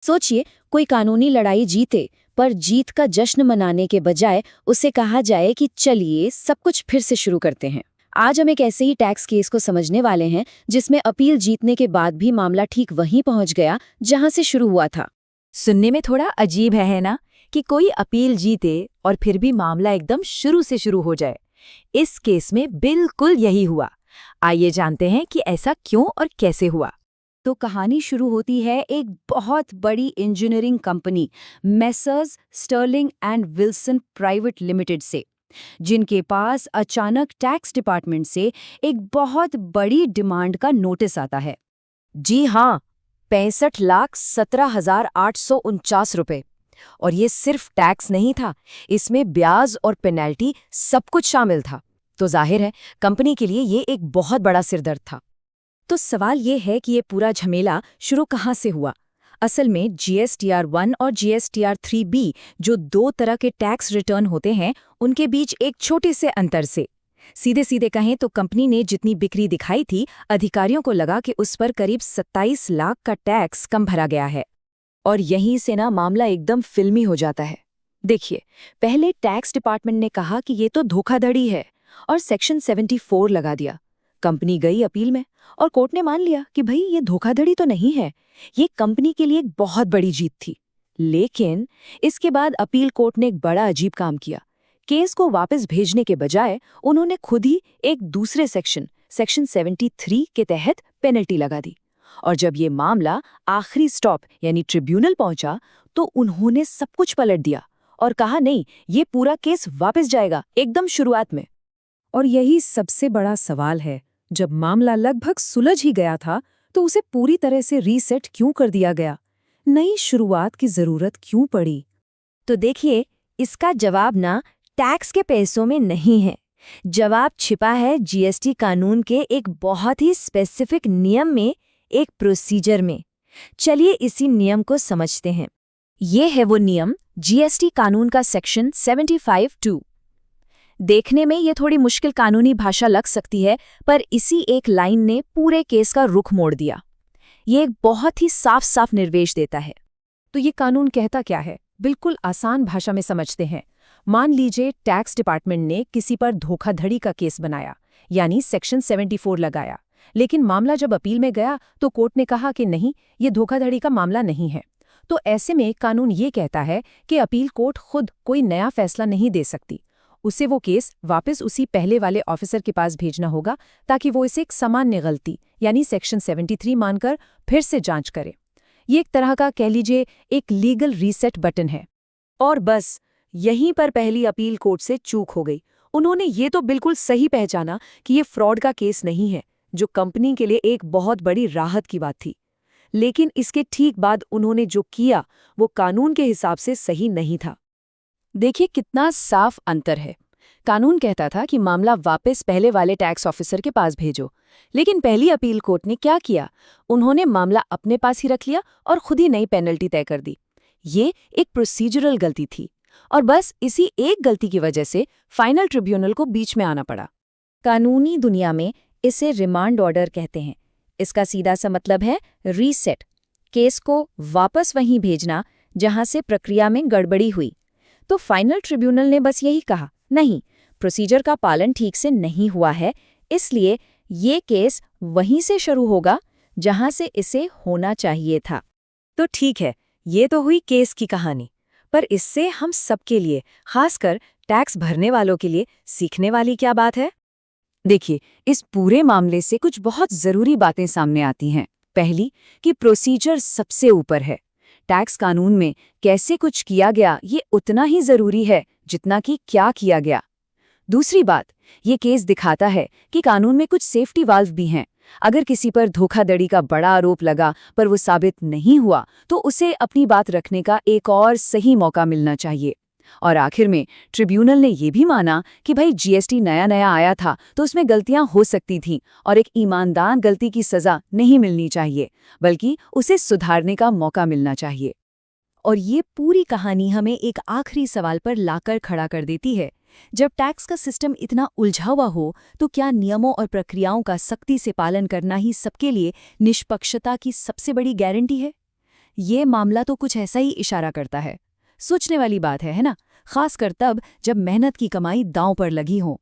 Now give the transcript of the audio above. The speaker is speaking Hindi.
सोचिए, कोई कानूनी लड़ाई जीते, पर जीत का जश्न मनाने के बजाय उसे कहा जाए कि चलिए सब कुछ फिर से शुरू करते हैं। आज हम एक ऐसे ही टैक्स केस को समझने वाले हैं जिसमें अपील जीतने के बाद भी मामला ठीक वहीं पहुंच गया जहां से शुरू हुआ था। सुनने में थोड़ा अजीब है ना, कि कोई अपील जीते और फिर भी मामला एकदम शुरू से शुरू हो जाए। इस केस में बिल्कुल यही हुआ। आइए जानते हैं कि ऐसा क्यों और कैसे हुआ। तो कहानी शुरू होती है एक बहुत बड़ी engineering company Messrs Sterling and Wilson private limited से, जिनके पास अचानक टैक्स डिपार्टमेंट से एक बहुत बड़ी डिमांड का नोटिस आता है। जी हाँ, 65,17,849 रुपए। और ये सिर्फ टैक्स नहीं था, इसमें ब्याज और पेनल्टी सब कुछ शामिल था। तो जाहिर है कंपनी के लिए ये एक बहुत बड़ा सिरदर्द था। तो सवाल ये है कि ये पूरा झमेला शुरू कहाँ से हुआ। असल में GSTR-1 और GSTR-3B, जो दो तरह के टैक्स रिटर्न होते हैं, उनके बीच एक छोटे से अंतर से। सीधे सीधे कहें तो कंपनी ने जितनी बिक्री दिखाई थी, अधिकारियों को लगा कि उस पर करीब 27 लाख का टैक्स कम भरा गया है। और यहीं से ना मामला एकदम फिल्मी हो जाता है। देखिए, पहले टैक्स डिपार्टमेंट ने कहा कि ये तो धोखाधड़ी है और सेक्शन 74 लगा दिया। कंपनी गई अपील में और कोर्ट ने मान लिया कि भाई ये धोखाधड़ी तो नहीं है। ये कंपनी के लिए एक बहुत बड़ी जीत थी। लेकिन इसके बाद अपील कोर्ट ने एक बड़ा अजीब काम किया। केस को वापस भेजने के बजाय उन्होंने खुद ही एक दूसरे सेक्शन 73 के तहत पेनल्टी लगा दी। और जब ये मामला आखिरी स्टॉप यानी ट्रिब्यूनल पहुंचा, तो उन्होंने सब कुछ पलट दिया और कहा नहीं, ये पूरा केस वापस जाएगा एकदम शुरुआत में। और यही सबसे बड़ा सवाल है, जब मामला लगभग सुलझ ही गया था तो उसे पूरी तरह से रीसेट क्यों कर दिया गया? नई शुरुआत की जरूरत क्यों पड़ी? तो देखिए, इसका जवाब ना टैक्स के पैसों में नहीं है। जवाब छिपा है जीएसटी कानून के एक बहुत ही स्पेसिफिक नियम में, एक प्रोसीजर में। चलिए इसी नियम को समझते हैं। ये है वो नियम, जीएसटी कानून का सेक्शन 75(2). देखने में ये थोड़ी मुश्किल कानूनी भाषा लग सकती है, पर इसी एक लाइन ने पूरे केस का रुख मोड़ दिया। ये एक बहुत ही साफ साफ निर्देश देता है। तो ये कानून कहता क्या है? बिल्कुल आसान भाषा में समझते हैं। मान लीजिए टैक्स डिपार्टमेंट ने किसी पर धोखाधड़ी का केस बनाया, यानी सेक्शन 74 लगाया। लेकिन मामला जब अपील में गया तो कोर्ट ने कहा कि नहीं, ये धोखाधड़ी का मामला नहीं है। तो ऐसे में कानून ये कहता है कि अपील कोर्ट खुद कोई नया फैसला नहीं दे सकती। उसे वो केस वापस उसी पहले वाले ऑफिसर के पास भेजना होगा, ताकि वो इसे एक सामान्य गलती यानी सेक्शन 73 मानकर फिर से जांच करे। ये एक तरह का, कह लीजिए, एक लीगल रीसेट बटन है। और बस यहीं पर पहली अपील कोर्ट से चूक हो गई। उन्होंने ये तो बिल्कुल सही पहचाना कि ये फ्रॉड का केस नहीं है, जो कंपनी के लिए एक बहुत बड़ी राहत की बात थी। लेकिन इसके ठीक बाद उन्होंने जो किया वो कानून के हिसाब से सही नहीं था। देखिए कितना साफ अंतर है। कानून कहता था कि मामला वापस पहले वाले टैक्स ऑफिसर के पास भेजो, लेकिन पहली अपील कोर्ट ने क्या किया? उन्होंने मामला अपने पास ही रख लिया और खुद ही नई पेनल्टी तय कर दी। ये एक प्रोसीजरल गलती थी और बस इसी एक गलती की वजह से फाइनल ट्रिब्यूनल को बीच में आना पड़ा। कानूनी दुनिया में इसे रिमांड ऑर्डर कहते हैं। इसका सीधा सा मतलब है रीसेट, केस को वापस वहीं भेजना जहां से प्रक्रिया में गड़बड़ी हुई। तो फाइनल ट्रिब्यूनल ने बस यही कहा, नहीं, प्रोसीजर का पालन ठीक से नहीं हुआ है, इसलिए ये केस वहीं से शुरू होगा जहां से इसे होना चाहिए था। तो ठीक है, ये तो हुई केस की कहानी, पर इससे हम सबके लिए, खासकर टैक्स भरने वालों के लिए, सीखने वाली क्या बात है? देखिए, इस पूरे मामले से कुछ बहुत जरूरी बातें सामने आती हैं। पहली, कि प्रोसीजर सबसे ऊपर है। टैक्स कानून में कैसे कुछ किया गया ये उतना ही जरूरी है जितना कि क्या किया गया। दूसरी बात, ये केस दिखाता है कि कानून में कुछ सेफ्टी वाल्व भी हैं। अगर किसी पर धोखाधड़ी का बड़ा आरोप लगा पर वो साबित नहीं हुआ, तो उसे अपनी बात रखने का एक और सही मौका मिलना चाहिए। और आखिर में ट्रिब्यूनल ने ये भी माना कि भाई जीएसटी नया नया आया था तो उसमें गलतियां हो सकती थीं और एक ईमानदार गलती की सजा नहीं मिलनी चाहिए, बल्कि उसे सुधारने का मौका मिलना चाहिए। और ये पूरी कहानी हमें एक आखिरी सवाल पर लाकर खड़ा कर देती है। जब टैक्स का सिस्टम इतना उलझा हुआ हो, तो क्या नियमों और प्रक्रियाओं का सख्ती से पालन करना ही सबके लिए निष्पक्षता की सबसे बड़ी गारंटी है? ये मामला तो कुछ ऐसा ही इशारा करता है। सोचने वाली बात है ना? खासकर तब जब मेहनत की कमाई दांव पर लगी हो।